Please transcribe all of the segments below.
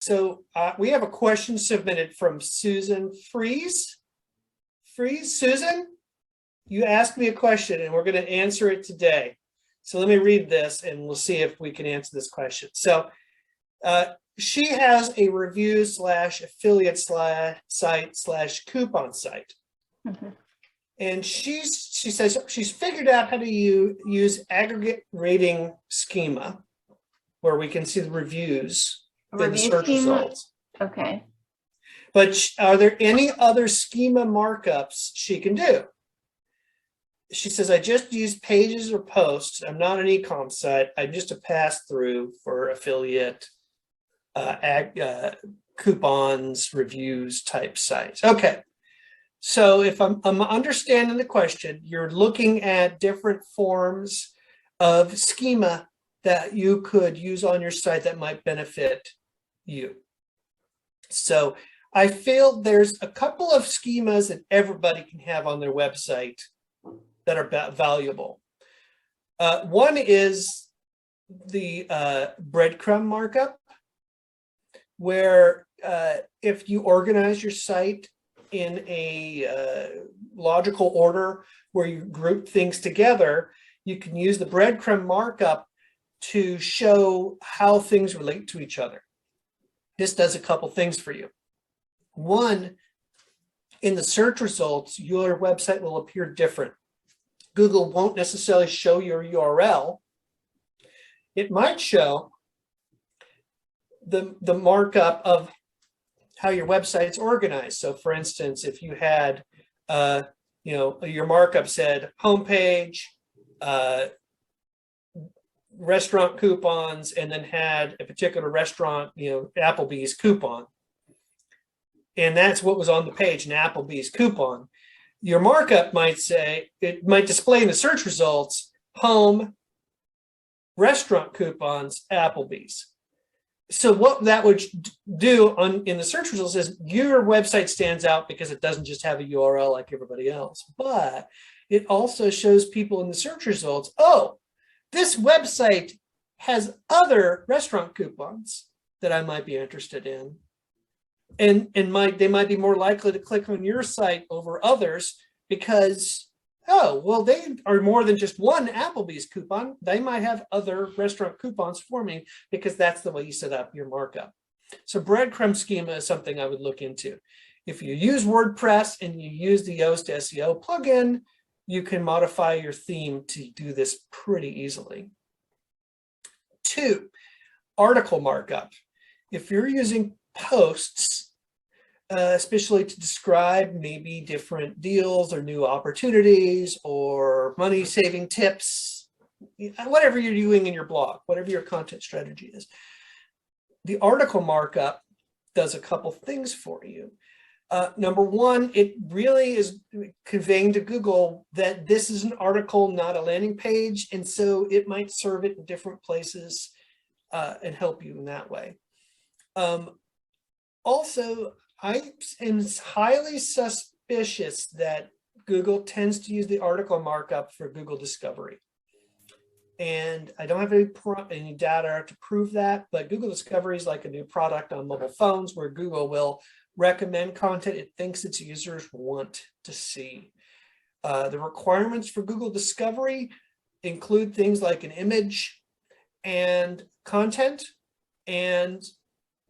So we have a question submitted from Susan Freeze. Susan, you asked me a question and we're going to answer it today. So let me read this and we'll see if we can answer this question. So she has a review / affiliate site / coupon site. Mm-hmm. And she says she's figured out how to use aggregate rating schema where we can see the reviews and the search results. Okay. But are there any other schema markups she can do? She says, I just use pages or posts. I'm not an e-com site. I'm just a pass-through for affiliate coupons, reviews type sites. Okay. So if I'm understanding the question, you're looking at different forms of schema that you could use on your site that might benefit you. So I feel there's a couple of schemas that everybody can have on their website that are valuable. One is the breadcrumb markup, where if you organize your site in a logical order where you group things together, you can use the breadcrumb markup to show how things relate to each other. This does a couple things for you. One, in the search results, your website will appear different. Google won't necessarily show your URL. It might show the markup of how your website's organized. So for instance, if you had, your markup said homepage, restaurant coupons, and then had a particular restaurant, Applebee's coupon. And that's what was on the page, an Applebee's coupon. Your markup might say, it might display in the search results, home, restaurant coupons, Applebee's. So what that would do in the search results is your website stands out because it doesn't just have a URL like everybody else, but it also shows people in the search results, oh, this website has other restaurant coupons that I might be interested in. And they might be more likely to click on your site over others because, oh, well, they are more than just one Applebee's coupon. They might have other restaurant coupons for me because that's the way you set up your markup. So breadcrumb schema is something I would look into. If you use WordPress and you use the Yoast SEO plugin, you can modify your theme to do this pretty easily. 2, article markup. If you're using posts, especially to describe maybe different deals or new opportunities or money saving tips, whatever you're doing in your blog, whatever your content strategy is, the article markup does a couple things for you. Number one, it really is conveying to Google that this is an article, not a landing page. And so it might serve it in different places and help you in that way. Also, I am highly suspicious that Google tends to use the article markup for Google Discovery. And I don't have any data to prove that, but Google Discovery is like a new product on mobile phones where Google will recommend content it thinks its users want to see. The requirements for Google Discovery include things like an image and content. And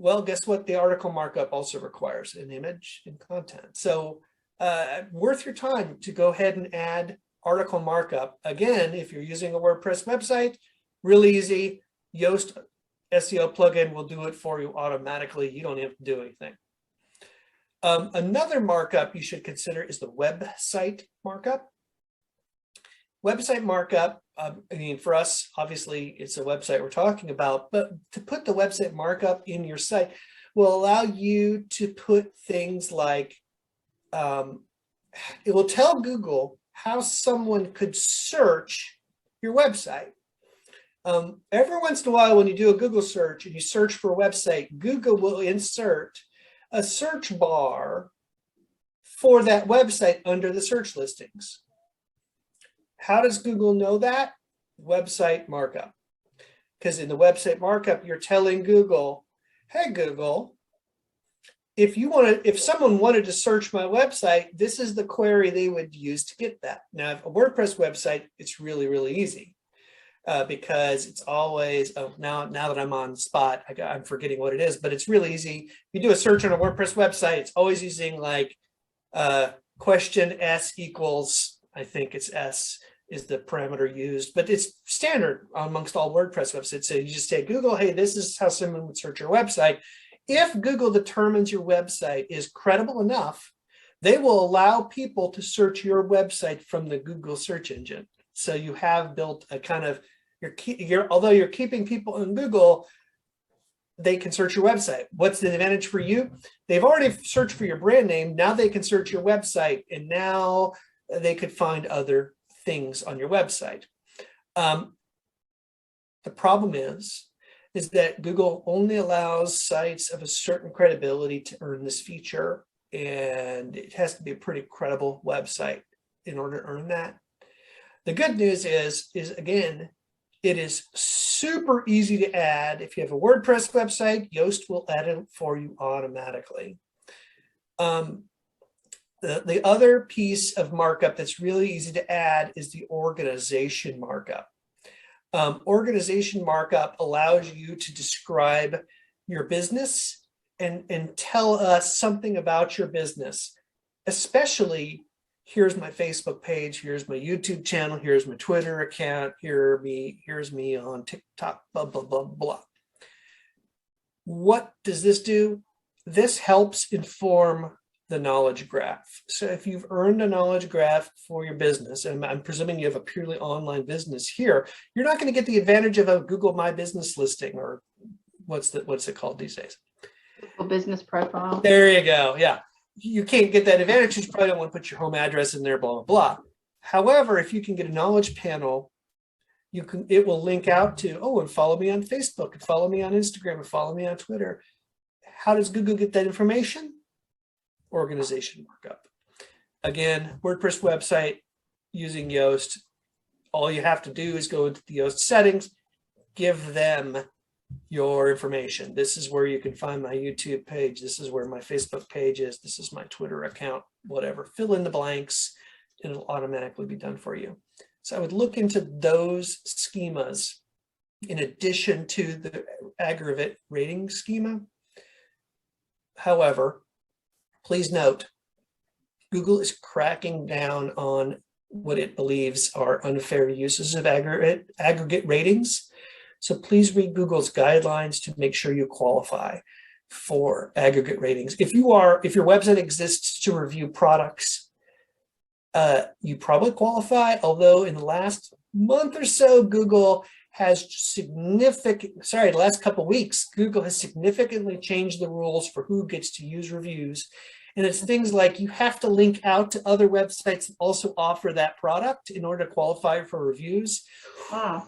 well, guess what? The article markup also requires an image and content. So worth your time to go ahead and add article markup. Again, if you're using a WordPress website, really easy. Yoast SEO plugin will do it for you automatically. You don't have to do anything. Another markup you should consider is the website markup. Website markup, I mean, for us, obviously, it's a website we're talking about, but to put the website markup in your site will allow you to put things like, it will tell Google how someone could search your website. Every once in a while, when you do a Google search and you search for a website, Google will insert a search bar for that website under the search listings. How does Google know that? Website markup. Because in the website markup, you're telling Google, hey, Google, if someone wanted to search my website, this is the query they would use to get that. Now, if a WordPress website, it's really, really easy because it's always, now that I'm on the spot, I'm forgetting what it is, but it's really easy. If you do a search on a WordPress website, it's always using like question S equals, I think it's S is the parameter used, but it's standard amongst all WordPress websites. So you just say, Google, hey, this is how someone would search your website. If Google determines your website is credible enough, they will allow people to search your website from the Google search engine. So you have built a kind of, although you're keeping people in Google, they can search your website. What's the advantage for you? They've already searched for your brand name. Now they can search your website, and now they could find other things on your website. The problem is that Google only allows sites of a certain credibility to earn this feature, and it has to be a pretty credible website in order to earn that. The good news is again, it is super easy to add. If you have a WordPress website, Yoast will add it for you automatically. The other piece of markup that's really easy to add is the organization markup. Organization markup allows you to describe your business and tell us something about your business, especially here's my Facebook page, here's my YouTube channel, here's my Twitter account, here's me on TikTok, blah, blah, blah, blah. What does this do? This helps inform the knowledge graph. So if you've earned a knowledge graph for your business, and I'm presuming you have a purely online business here, you're not going to get the advantage of a Google My Business listing, or what's it called these days? Google Business Profile. There you go. Yeah. You can't get that advantage. You probably don't want to put your home address in there, blah, blah, blah. However, if you can get a knowledge panel, it will link out to, oh, and follow me on Facebook, and follow me on Instagram, and follow me on Twitter. How does Google get that information? Organization markup. Again, WordPress website using Yoast. All you have to do is go into the Yoast settings, give them your information. This is where you can find my YouTube page. This is where my Facebook page is. This is my Twitter account, whatever. Fill in the blanks and it'll automatically be done for you. So I would look into those schemas in addition to the aggregate rating schema. However, please note, Google is cracking down on what it believes are unfair uses of aggregate ratings. So please read Google's guidelines to make sure you qualify for aggregate ratings. If your website exists to review products, you probably qualify, although in the last month or so, Google has the last couple of weeks, Google has significantly changed the rules for who gets to use reviews. And it's things like you have to link out to other websites that also offer that product in order to qualify for reviews. Wow.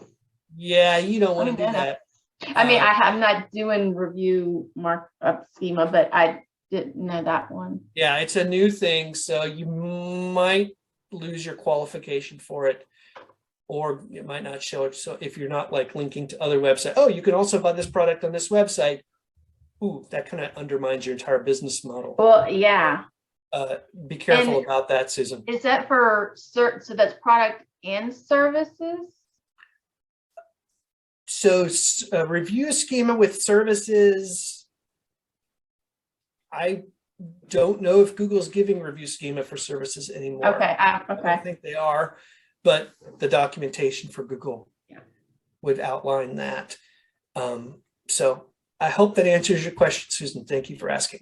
Yeah, you don't want to do that. I mean, I'm not doing review markup schema, but I didn't know that one. Yeah, it's a new thing, so you might lose your qualification for it, or it might not show it. So if you're not like linking to other websites, oh, you can also buy this product on this website. Ooh, that kind of undermines your entire business model. Well, yeah. Be careful about that, Susan. Is that for certain? So that's product and services? So a review schema with services, I don't know if Google's giving review schema for services anymore. Okay. I don't think they are, but the documentation for Google would outline that. So I hope that answers your question, Susan. Thank you for asking.